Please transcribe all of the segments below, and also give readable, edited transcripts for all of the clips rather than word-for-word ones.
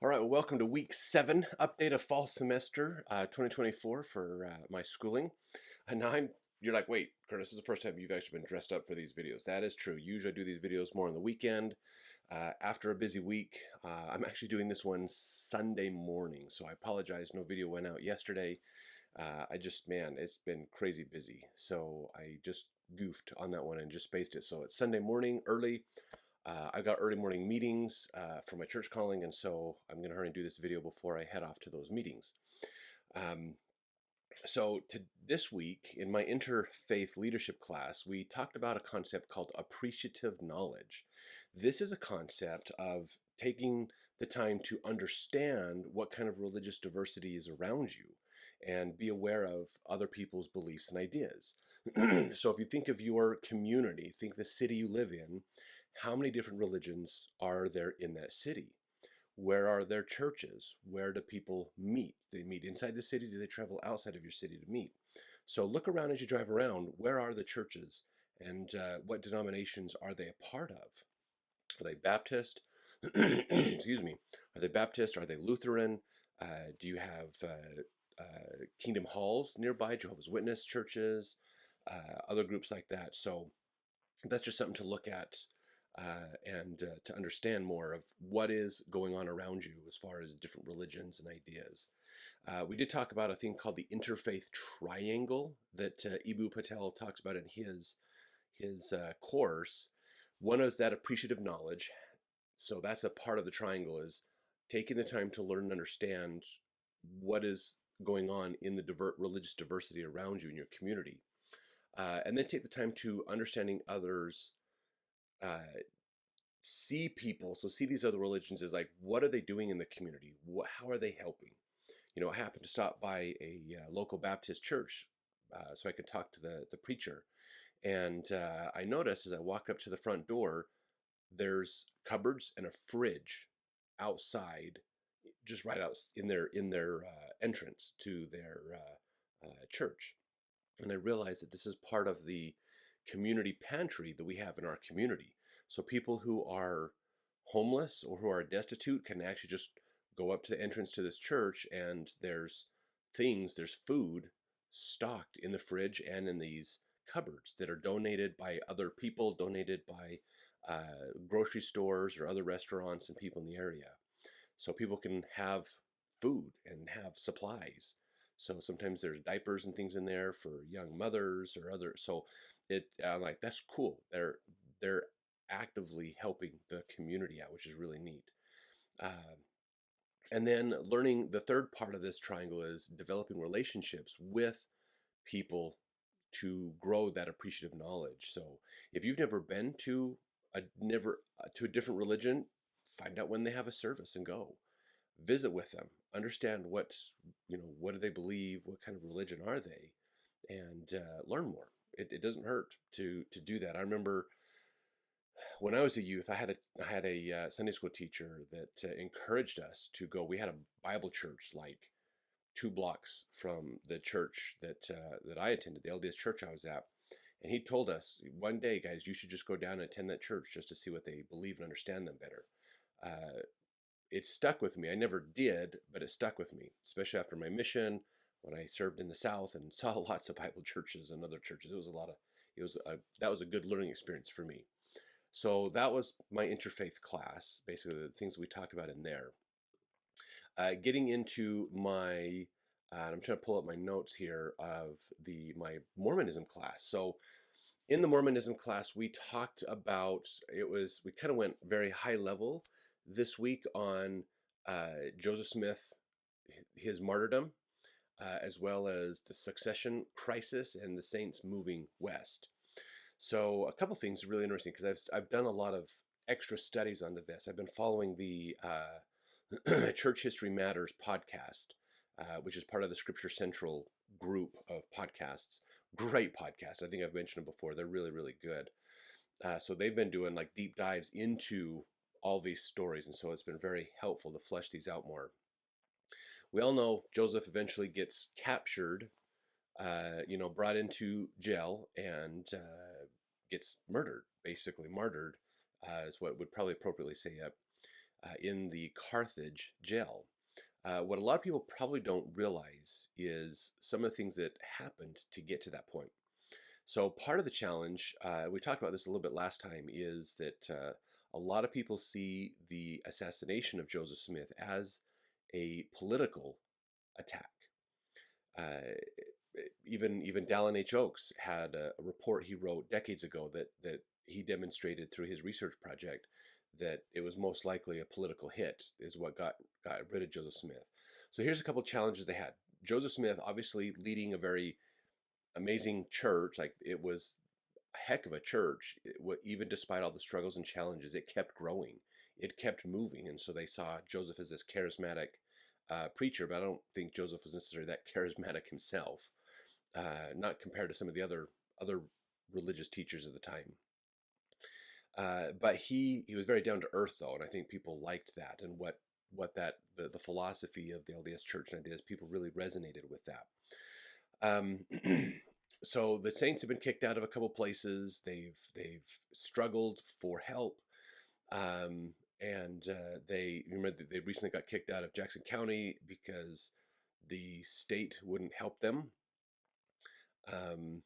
All right, well, welcome to week 7 update of fall semester 2024 for my schooling. And you're like, wait, Curtis, this is the first time you've actually been dressed up for these videos. That is true. Usually I do these videos more on the weekend after a busy week. I'm actually doing this one Sunday morning, so I apologize. No video went out yesterday. Man, it's been crazy busy. So I just goofed on that one and just spaced it. So it's Sunday morning early. I've got early morning meetings for my church calling, and so I'm going to hurry and do this video before I head off to those meetings. Um, this week in my interfaith leadership class, we talked about a concept called appreciative knowledge. This is a concept of taking the time to understand what kind of religious diversity is around you and be aware of other people's beliefs and ideas. So if you think of your community, think the city you live in, how many different religions are there in that city? Where are their churches? Where do people meet? Do they meet inside the city? Do they travel outside of your city to meet? So look around as you drive around. Where are the churches? And what denominations are they a part of? Are they Baptist? Excuse me. Are they Baptist? Are they Lutheran? Do you have Kingdom Halls nearby? Jehovah's Witness churches? Other groups like that. So that's just something to look at and to understand more of what is going on around you as far as different religions and ideas. We did talk about a thing called the interfaith triangle that Ibu Patel talks about in his course. One is that appreciative knowledge. So that's a part of the triangle, is taking the time to learn and understand what is going on in the religious diversity around you in your community. And then take the time to understanding others, see people, so see these other religions as like, what are they doing in the community? How are they helping? I happened to stop by a local Baptist church so I could talk to the preacher. And I noticed as I walk up to the front door, there's cupboards and a fridge outside, just right out in their entrance to their church. And I realized that this is part of the community pantry that we have in our community. So people who are homeless or who are destitute can actually just go up to the entrance to this church, and there's food stocked in the fridge and in these cupboards that are donated by other people, donated by grocery stores or other restaurants and people in the area. So people can have food and have supplies. So sometimes there's diapers and things in there for young mothers or other. So I'm like, that's cool. They're actively helping the community out, which is really neat. Uh, and then learning, the third part of this triangle is developing relationships with people to grow that appreciative knowledge. So if you've never been to a different religion, find out when they have a service and go visit with them, understand what do they believe, what kind of religion are they, and learn more. It doesn't hurt to do that. I remember when I was a youth, I had a Sunday school teacher that encouraged us to go. We had a Bible church like 2 blocks from the church that I attended, the LDS church I was at. And he told us, one day, guys, you should just go down and attend that church just to see what they believe and understand them better. It stuck with me. I never did, but it stuck with me, especially after my mission when I served in the South and saw lots of Bible churches and other churches. That was a good learning experience for me. So that was my interfaith class, basically the things we talked about in there. Getting into I'm trying to pull up my notes here of my Mormonism class. So in the Mormonism class, we talked about, we kind of went very high level this week on Joseph Smith, his martyrdom, as well as the succession crisis and the saints moving west. So a couple things really interesting, because I've done a lot of extra studies onto this. I've been following the Church History Matters podcast, which is part of the Scripture Central group of podcasts. Great podcast. I think I've mentioned them before. They're really, really good. So they've been doing like deep dives into all these stories, and so it's been very helpful to flesh these out more. We all know Joseph eventually gets captured, brought into jail, and gets murdered, basically martyred, is what would probably appropriately say it. in the Carthage jail. What a lot of people probably don't realize is some of the things that happened to get to that point. So part of the challenge, we talked about this a little bit last time, is that a lot of people see the assassination of Joseph Smith as a political attack. Even Dallin H. Oakes had a report he wrote decades ago that he demonstrated through his research project that it was most likely a political hit is what got rid of Joseph Smith. So here's a couple of challenges they had. Joseph Smith, obviously leading a very amazing church, like it was a heck of a church. Even despite all the struggles and challenges, it kept growing, it kept moving, and so they saw Joseph as this charismatic preacher. But I don't think Joseph was necessarily that charismatic himself, not compared to some of the other religious teachers of the time. But he was very down to earth, though, and I think people liked that, and the philosophy of the LDS Church and ideas, people really resonated with that. So the Saints have been kicked out of a couple places. They've struggled for help, and they recently got kicked out of Jackson County because the state wouldn't help them. In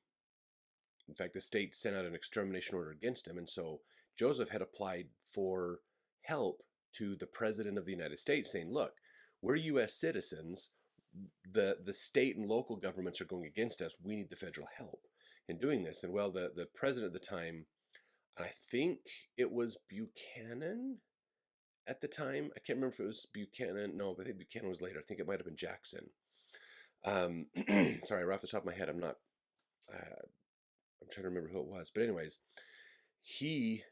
fact, the state sent out an extermination order against him, and so Joseph had applied for help to the President of the United States, saying, "Look, we're U.S. citizens. The state and local governments are going against us. We need the federal help in doing this." And well, the president at the time, I think it was Buchanan at the time. I can't remember if it was Buchanan. No, but I think Buchanan was later. I think it might have been Jackson. Sorry, right off the top of my head, I'm trying to remember who it was. But anyways, he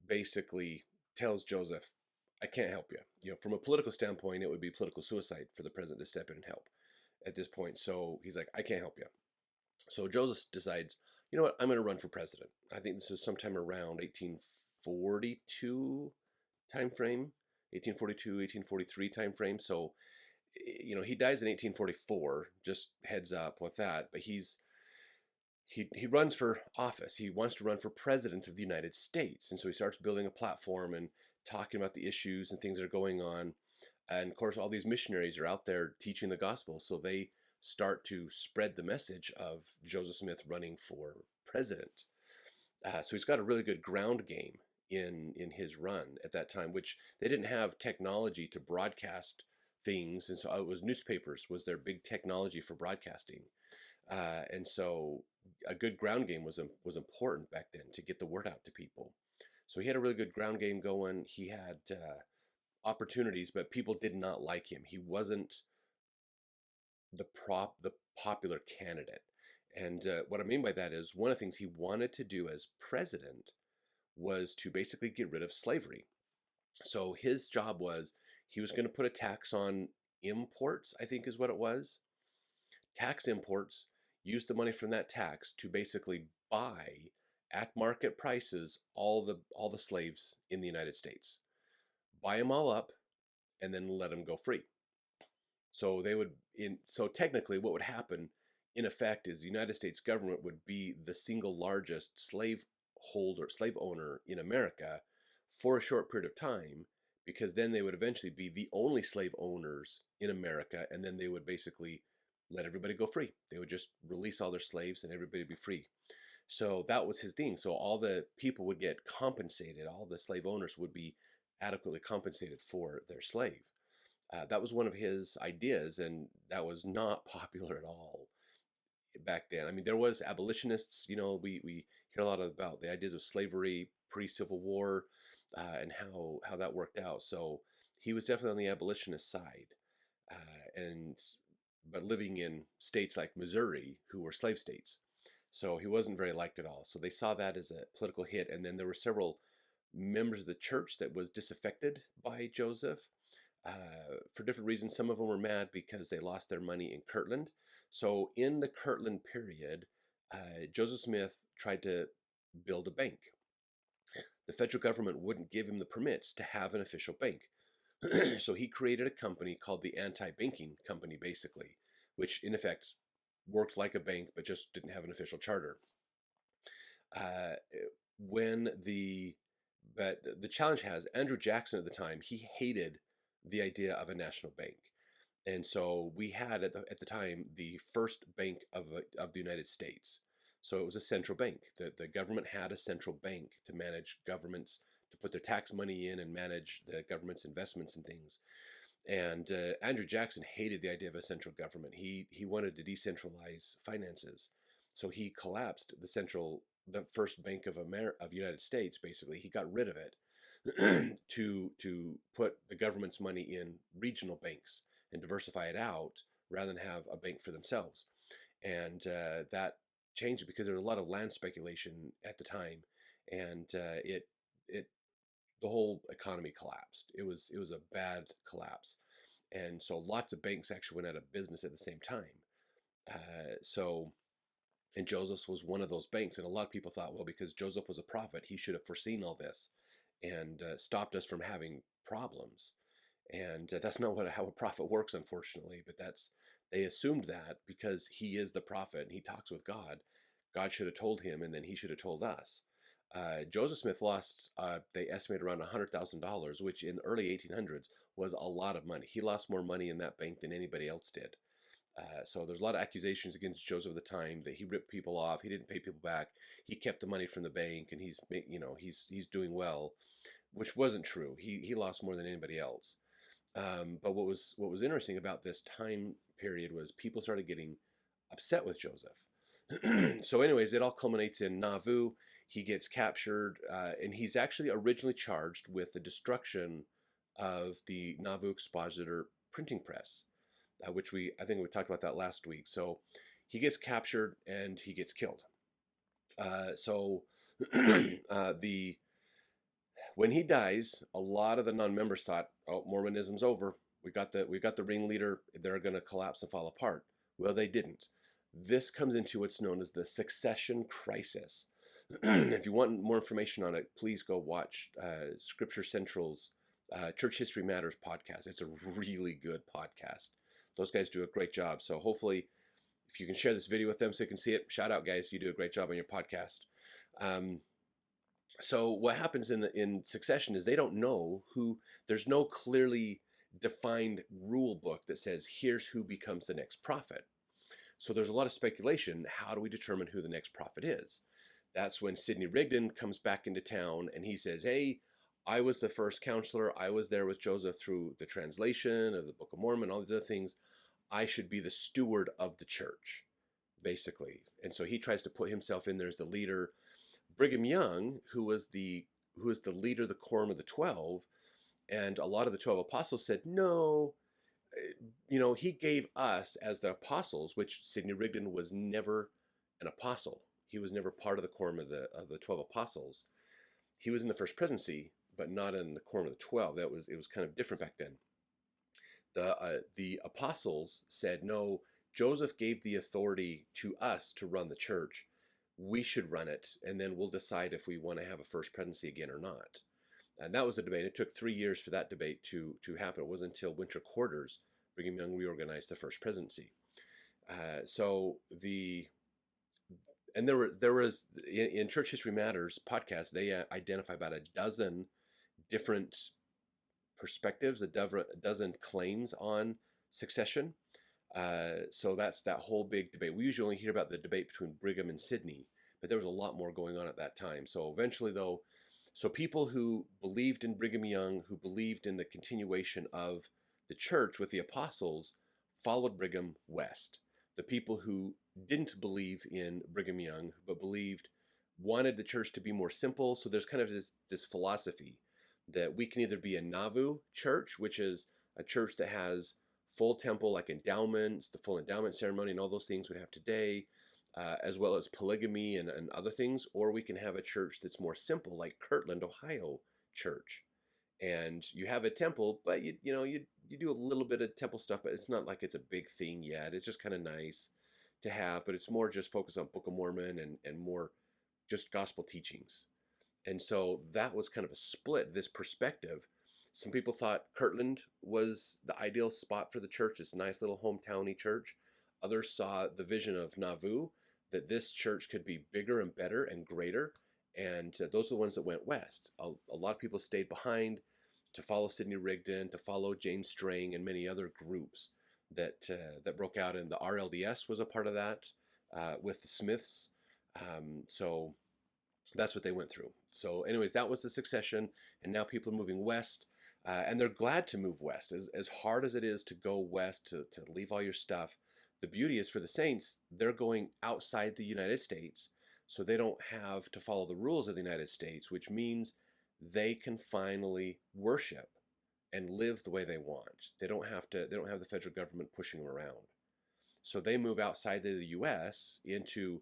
basically tells Joseph, "I can't help you. You know, from a political standpoint, it would be political suicide for the president to step in and help at this point." So he's like, "I can't help you." So Joseph decides, you know what, I'm going to run for president. I think this was sometime around 1842 time frame, 1842, 1843 time frame. So, you know, he dies in 1844, just heads up with that. But he runs for office. He wants to run for president of the United States. And so he starts building a platform and talking about the issues and things that are going on. And of course, all these missionaries are out there teaching the gospel. So they start to spread the message of Joseph Smith running for president. So he's got a really good ground game in his run at that time, which they didn't have technology to broadcast things. And so it was newspapers was their big technology for broadcasting. And so a good ground game was important back then to get the word out to people. So he had a really good ground game going. He had opportunities, but people did not like him. He wasn't the popular candidate. And what I mean by that is one of the things he wanted to do as president was to basically get rid of slavery. So his job was he was going to put a tax on imports, I think is what it was. Tax imports, use the money from that tax to basically buy at market prices all the slaves in the United States. Buy them all up and then let them go free. So so technically what would happen in effect is the United States government would be the single largest slave owner in America for a short period of time, because then they would eventually be the only slave owners in America, and then they would basically let everybody go free. They would just release all their slaves and everybody would be free. So that was his thing. So all the people would get compensated. All the slave owners would be adequately compensated for their slave. That was one of his ideas, and that was not popular at all back then. I mean, there was abolitionists. You know, we hear a lot about the ideas of slavery pre-Civil War and how that worked out. So he was definitely on the abolitionist side, but living in states like Missouri, who were slave states. So he wasn't very liked at all. So they saw that as a political hit. And then there were several members of the church that was disaffected by Joseph for different reasons. Some of them were mad because they lost their money in Kirtland. So in the Kirtland period, Joseph Smith tried to build a bank. The federal government wouldn't give him the permits to have an official bank. So he created a company called the Anti-Banking Company, basically, which in effect worked like a bank, but just didn't have an official charter. When the But the challenge has Andrew Jackson at the time, he hated the idea of a national bank. And so we had at the time the first bank of the United States. So it was a central bank. The government had a central bank to manage governments, to put their tax money in and manage the government's investments and things. And Andrew Jackson hated the idea of a central government. He wanted to decentralize finances. So he collapsed the first bank of United States. Basically, he got rid of it to put the government's money in regional banks and diversify it out rather than have a bank for themselves. And that changed because there was a lot of land speculation at the time, and it the whole economy collapsed. It was a bad collapse, and so lots of banks actually went out of business at the same time. So and Joseph's was one of those banks, and a lot of people thought, well, because Joseph was a prophet, he should have foreseen all this and stopped us from having problems. And that's not how a prophet works, unfortunately. But they assumed that because he is the prophet and he talks with God, God should have told him, and then he should have told us. Joseph Smith lost, they estimate around $100,000, which in the early 1800s was a lot of money. He lost more money in that bank than anybody else did. So there's a lot of accusations against Joseph at the time that he ripped people off. He didn't pay people back. He kept the money from the bank, and he's doing well, which wasn't true. He lost more than anybody else. But what was interesting about this time period was people started getting upset with Joseph. So anyways, it all culminates in Nauvoo. He gets captured, and he's actually originally charged with the destruction of the Nauvoo Expositor printing press, which I think we talked about that last week. So he gets captured and he gets killed. So when he dies, a lot of the non-members thought, "Oh, Mormonism's over. We got the ringleader. They're going to collapse and fall apart." Well, they didn't. This comes into what's known as the succession crisis. If you want more information on it, please go watch Scripture Central's Church History Matters podcast. It's a really good podcast. Those guys do a great job. So hopefully, if you can share this video with them so you can see it, shout out, guys. You do a great job on your podcast. So what happens in succession is they don't know who. There's no clearly defined rule book that says here's who becomes the next prophet. So there's a lot of speculation. How do we determine who the next prophet is? That's when Sidney Rigdon comes back into town and he says, "Hey, I was the first counselor. I was there with Joseph through the translation of the Book of Mormon, all these other things. I should be the steward of the church," basically. And so he tries to put himself in there as the leader. Brigham Young, who was the leader of the Quorum of the 12, and a lot of the 12 apostles said, "No, he gave us as the apostles," which Sidney Rigdon was never an apostle. He was never part of the Quorum of the 12 apostles. He was in the First Presidency, but not in the Quorum of the 12. It was kind of different back then. The apostles said, "No, Joseph gave the authority to us to run the church. We should run it, and then we'll decide if we want to have a First Presidency again or not." And that was the debate. It took 3 years for that debate to happen. It wasn't until winter quarters Brigham Young reorganized the First Presidency. There was in Church History Matters podcast, they identify about a dozen different perspectives, a dozen claims on succession. So that's that whole big debate. We usually only hear about the debate between Brigham and Sidney, but there was a lot more going on at that time. So eventually, though, people who believed in Brigham Young, who believed in the continuation of the church with the apostles, followed Brigham west. The people who didn't believe in Brigham Young, but wanted the church to be more simple. So there's kind of this philosophy that we can either be a Nauvoo church, which is a church that has full temple, like endowments, the full endowment ceremony and all those things we have today, as well as polygamy and other things, or we can have a church that's more simple, like Kirtland, Ohio church. And you have a temple, but you do a little bit of temple stuff, but it's not like it's a big thing yet. It's just kind of nice to have, but it's more just focused on Book of Mormon and more just gospel teachings. And so that was kind of a split, this perspective. Some people thought Kirtland was the ideal spot for the church, this nice little hometowny church. Others saw the vision of Nauvoo, that this church could be bigger and better and greater, And those are the ones that went west. A lot of people stayed behind to follow Sidney Rigdon, to follow James Strang, and many other groups that broke out. And the RLDS was a part of that with the Smiths. So that's what they went through. So anyways, that was the succession, and now people are moving west, and they're glad to move west. As hard as it is to go west, to leave all your stuff, the beauty is for the saints, they're going outside the United States, so they don't have to follow the rules of the United States, which means they can finally worship and live the way they want. They don't have the federal government pushing them around. So they move outside of the US into,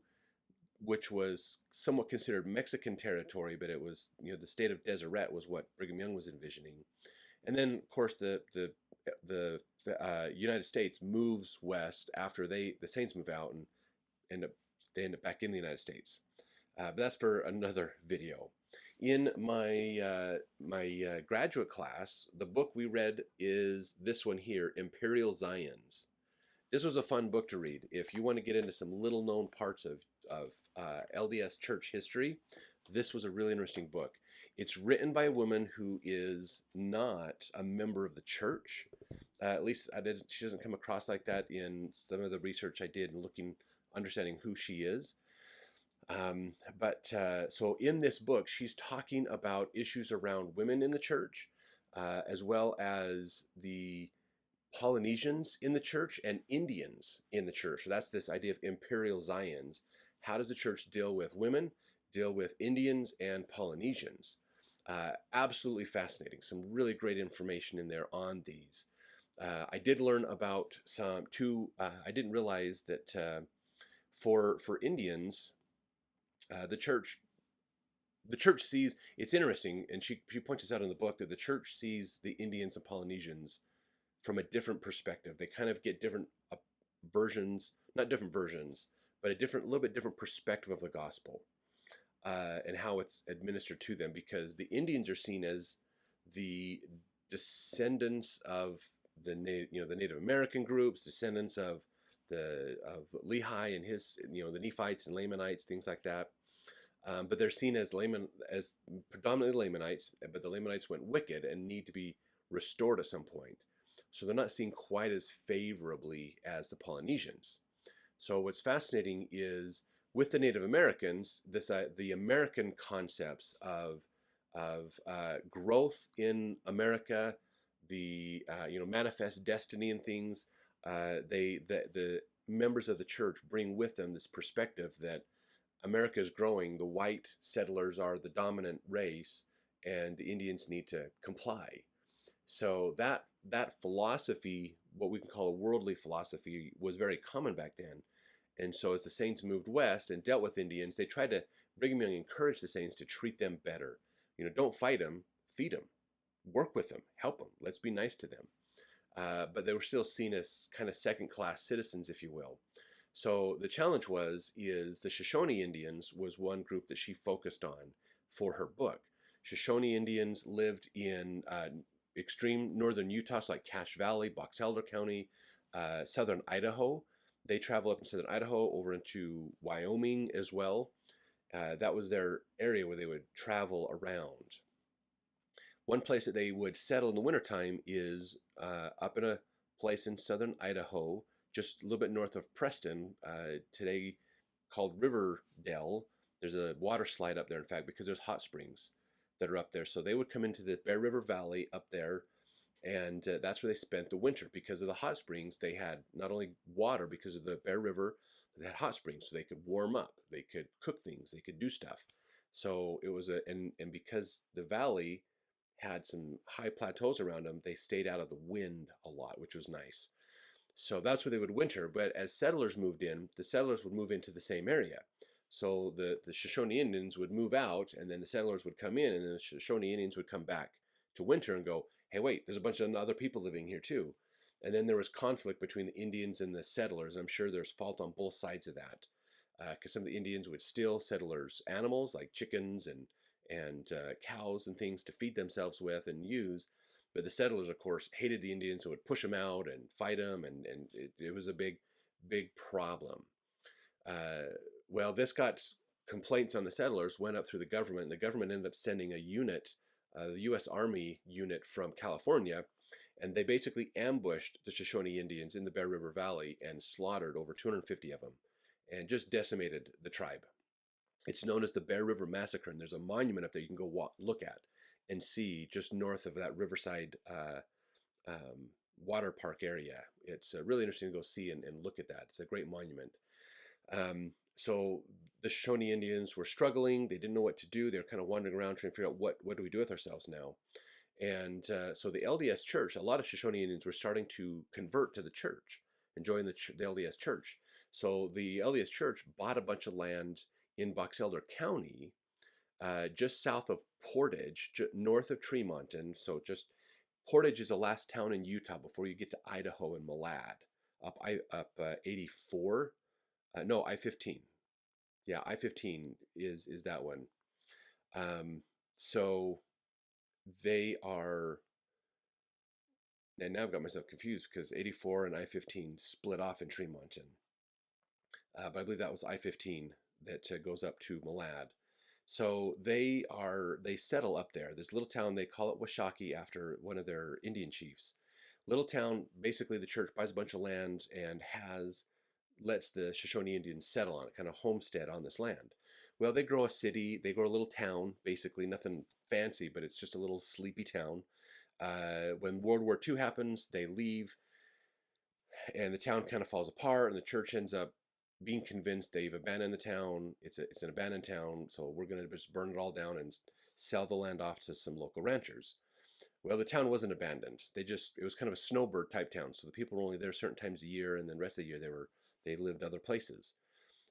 which was somewhat considered Mexican territory, but it was, the state of Deseret was what Brigham Young was envisioning. And then, of course, the United States moves west after the Saints move out and they end up back in the United States. But that's for another video. In my graduate class, the book we read is this one here, Imperial Zions. This was a fun book to read. If you want to get into some little known parts of LDS church history, this was a really interesting book. It's written by a woman who is not a member of the church. At least she doesn't come across like that in some of the research I did in understanding who she is. So in this book, she's talking about issues around women in the church, as well as the Polynesians in the church and Indians in the church. So that's this idea of Imperial Zions. How does the church deal with women, deal with Indians and Polynesians? Absolutely fascinating. Some really great information in there on these. I did learn about I didn't realize that for Indians, the church sees, it's interesting, and she points this out in the book, that the church sees the Indians and Polynesians from a different perspective. They kind of get different versions, not different versions, but a little bit different perspective of the gospel and how it's administered to them, because the Indians are seen as the descendants of the Native American groups, descendants of Lehi and his, the Nephites and Lamanites, things like that. But they're seen as predominantly Lamanites, but the Lamanites went wicked and need to be restored at some point. So they're not seen quite as favorably as the Polynesians. So what's fascinating is with the Native Americans, the American concepts of growth in America, the manifest destiny and things. The members of the church bring with them this perspective that America is growing. The white settlers are the dominant race, and the Indians need to comply. So that philosophy, what we can call a worldly philosophy, was very common back then. And so as the saints moved west and dealt with Indians, Brigham Young encouraged the saints to treat them better. Don't fight them, feed them, work with them, help them. Let's be nice to them. But they were still seen as kind of second-class citizens, if you will. So the challenge is the Shoshone Indians was one group that she focused on for her book. Shoshone Indians lived in extreme northern Utah, so like Cache Valley, Box Elder County, southern Idaho. They travel up in southern Idaho over into Wyoming as well. That was their area where they would travel around. One place that they would settle in the wintertime is up in a place in southern Idaho, just a little bit north of Preston, today called Riverdale. There's a water slide up there, in fact, because there's hot springs that are up there. So they would come into the Bear River Valley up there, and that's where they spent the winter. Because of the hot springs, they had not only water because of the Bear River, but they had hot springs, so they could warm up, they could cook things, they could do stuff. So it was and because the valley had some high plateaus around them, they stayed out of the wind a lot, which was nice. So that's where they would winter. But as settlers moved in, the settlers would move into the same area. So the Shoshone Indians would move out, and then the settlers would come in, and then the Shoshone Indians would come back to winter and go, hey, wait, there's a bunch of other people living here too. And then there was conflict between the Indians and the settlers. I'm sure there's fault on both sides of that, because some of the Indians would steal settlers' animals like chickens and cows and things to feed themselves with and use. But the settlers, of course, hated the Indians and would push them out and fight them, and it was a big problem. Well, this got complaints on the settlers went up through the government, and the government ended up sending a unit, the U.S. Army unit from California, and they basically ambushed the Shoshone Indians in the Bear River Valley and slaughtered over 250 of them and just decimated the tribe. It's known as the Bear River Massacre, and there's a monument up there you can go look at and see just north of that Riverside water park area. It's really interesting to go see and look at that. It's a great monument. So the Shoshone Indians were struggling. They didn't know what to do. They were kind of wandering around trying to figure out what do we do with ourselves now. And so the LDS Church, a lot of Shoshone Indians were starting to convert to the church and join the LDS Church. So the LDS Church bought a bunch of land in Box Elder County, just south of Portage, north of Tremonton. So just Portage is the last town in Utah before you get to Idaho and Malad, up 84. No, I-15. Yeah, I-15 is that one. So they are, and now I've got myself confused because 84 and I-15 split off in Tremonton. But I believe that was I-15 that goes up to Malad. So they settle up there. This little town, they call it Washakie after one of their Indian chiefs. Little town, basically the church buys a bunch of land and lets the Shoshone Indians settle on it, kind of homestead on this land. Well, they grow a city, they grow a little town, basically nothing fancy, but it's just a little sleepy town. When World War II happens, they leave, and the town kind of falls apart, and the church ends up being convinced they've abandoned the town. It's an abandoned town, so we're going to just burn it all down and sell the land off to some local ranchers. Well, the town wasn't abandoned. It was kind of a snowbird type town, so the people were only there certain times a year, and then the rest of the year they lived other places.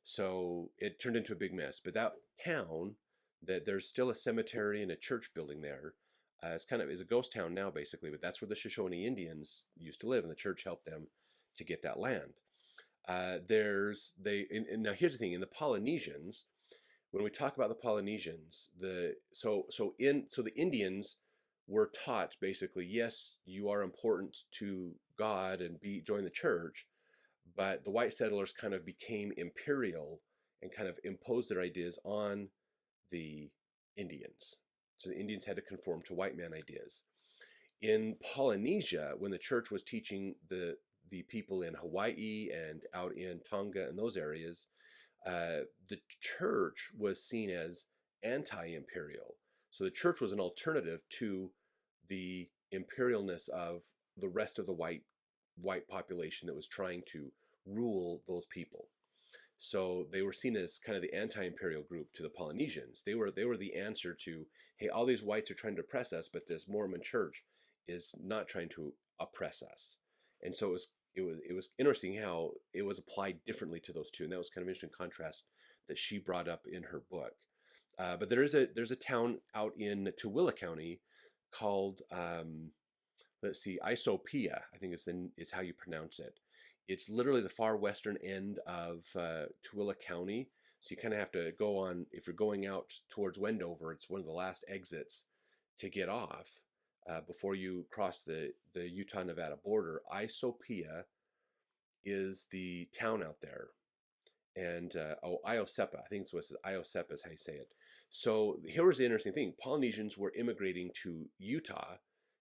So it turned into a big mess. But that town, that there's still a cemetery and a church building there, is a ghost town now, basically. But that's where the Shoshone Indians used to live, and the church helped them to get that land. Now here's the thing: in the Polynesians, when we talk about the Polynesians, the Indians were taught basically, yes, you are important to God and join the church, but the white settlers kind of became imperial and kind of imposed their ideas on the Indians. So the Indians had to conform to white man ideas. In Polynesia, when the church was teaching the people in Hawaii and out in Tonga and those areas, the church was seen as anti-imperial. So the church was an alternative to the imperialness of the rest of the white population that was trying to rule those people. So they were seen as kind of the anti-imperial group to the Polynesians. They were the answer to, hey, all these whites are trying to oppress us, but this Mormon church is not trying to oppress us. And so it was interesting how it was applied differently to those two, and that was kind of an interesting contrast that she brought up in her book. But there's a town out in Tooele County called Isopia, I think is how you pronounce it. It's literally the far western end of Tooele County, so you kind of have to go on, if you're going out towards Wendover, it's one of the last exits to get off before you cross the Utah-Nevada border. Isopia is the town out there. And Iosepa, I think it's what it says. Iosepa is how you say it. So here was the interesting thing. Polynesians were immigrating to Utah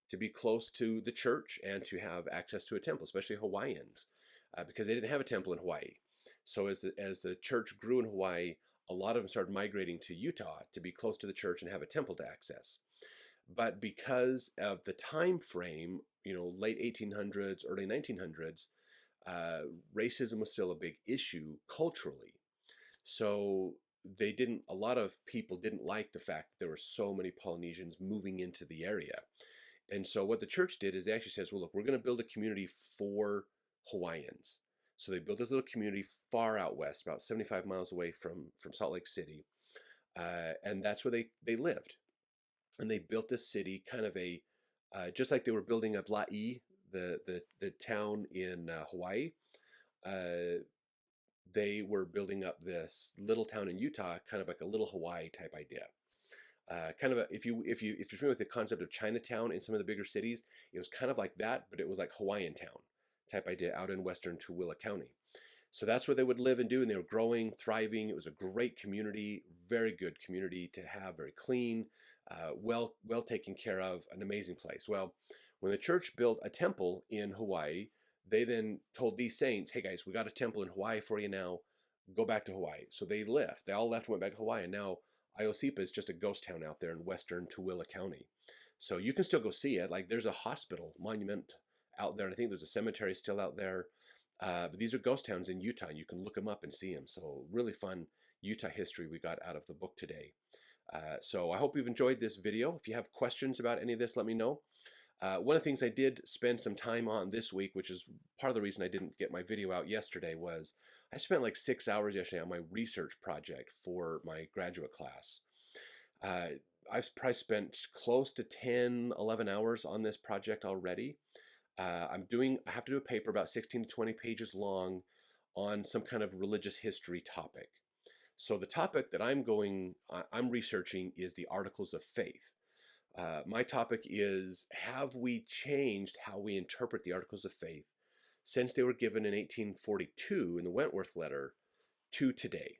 to be close to the church and to have access to a temple, especially Hawaiians, because they didn't have a temple in Hawaii. So as the church grew in Hawaii, a lot of them started migrating to Utah to be close to the church and have a temple to access. But because of the time frame, late 1800s, early 1900s, racism was still a big issue culturally. So a lot of people didn't like the fact that there were so many Polynesians moving into the area. And so what the church did is they actually says, well, look, we're going to build a community for Hawaiians. So they built this little community far out west, about 75 miles away from Salt Lake City. And that's where they lived. And they built this city, kind of just like they were building up La'i, the town in Hawaii. They were building up this little town in Utah, kind of like a little Hawaii type idea. If you're familiar with the concept of Chinatown in some of the bigger cities, it was kind of like that, but it was like Hawaiian town type idea out in western Tooele County. So that's where they would live and do, and they were growing, thriving. It was a great community, very good community to have, very clean, well taken care of, an amazing place. Well, when the church built a temple in Hawaii, they then told these saints, "Hey guys, we got a temple in Hawaii for you now. Go back to Hawaii." So they left. They all left, went back to Hawaii, and now Iosipa is just a ghost town out there in western Tooele County. So you can still go see it. Like there's a hospital monument out there, and I think there's a cemetery still out there. But these are ghost towns in Utah. You can look them up and see them. So really fun Utah history we got out of the book today. So I hope you've enjoyed this video. If you have questions about any of this, let me know. One of the things I did spend some time on this week, which is part of the reason I didn't get my video out yesterday, was I spent like 6 hours yesterday on my research project for my graduate class. I've probably spent close to 10, 11 hours on this project already. I have to do a paper about 16 to 20 pages long on some kind of religious history topic. So the topic that I'm researching is the Articles of Faith. My topic is, have we changed how we interpret the Articles of Faith since they were given in 1842 in the Wentworth Letter to today?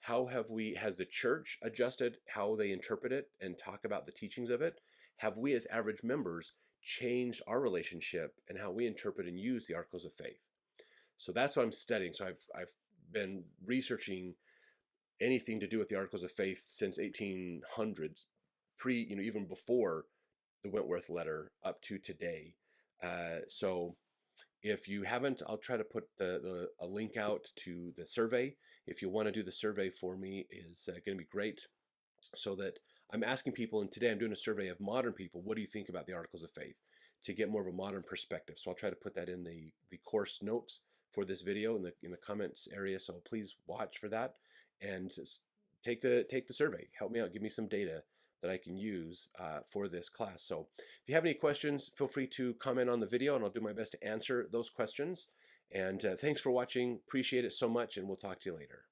Has the church adjusted how they interpret it and talk about the teachings of it? Have we as average members changed our relationship and how we interpret and use the Articles of Faith? So that's what I'm studying. So I've been researching anything to do with the Articles of Faith since 1800s, even before the Wentworth Letter up to today. So if you haven't, I'll try to put a link out to the survey. If you want to do the survey for me, is going to be great. So that I'm asking people, and today I'm doing a survey of modern people, what do you think about the Articles of Faith, to get more of a modern perspective. So I'll try to put that in the course notes for this video in the comments area. So please watch for that and take the survey. Help me out. Give me some data that I can use for this class. So if you have any questions, feel free to comment on the video, and I'll do my best to answer those questions. And thanks for watching. Appreciate it so much, and we'll talk to you later.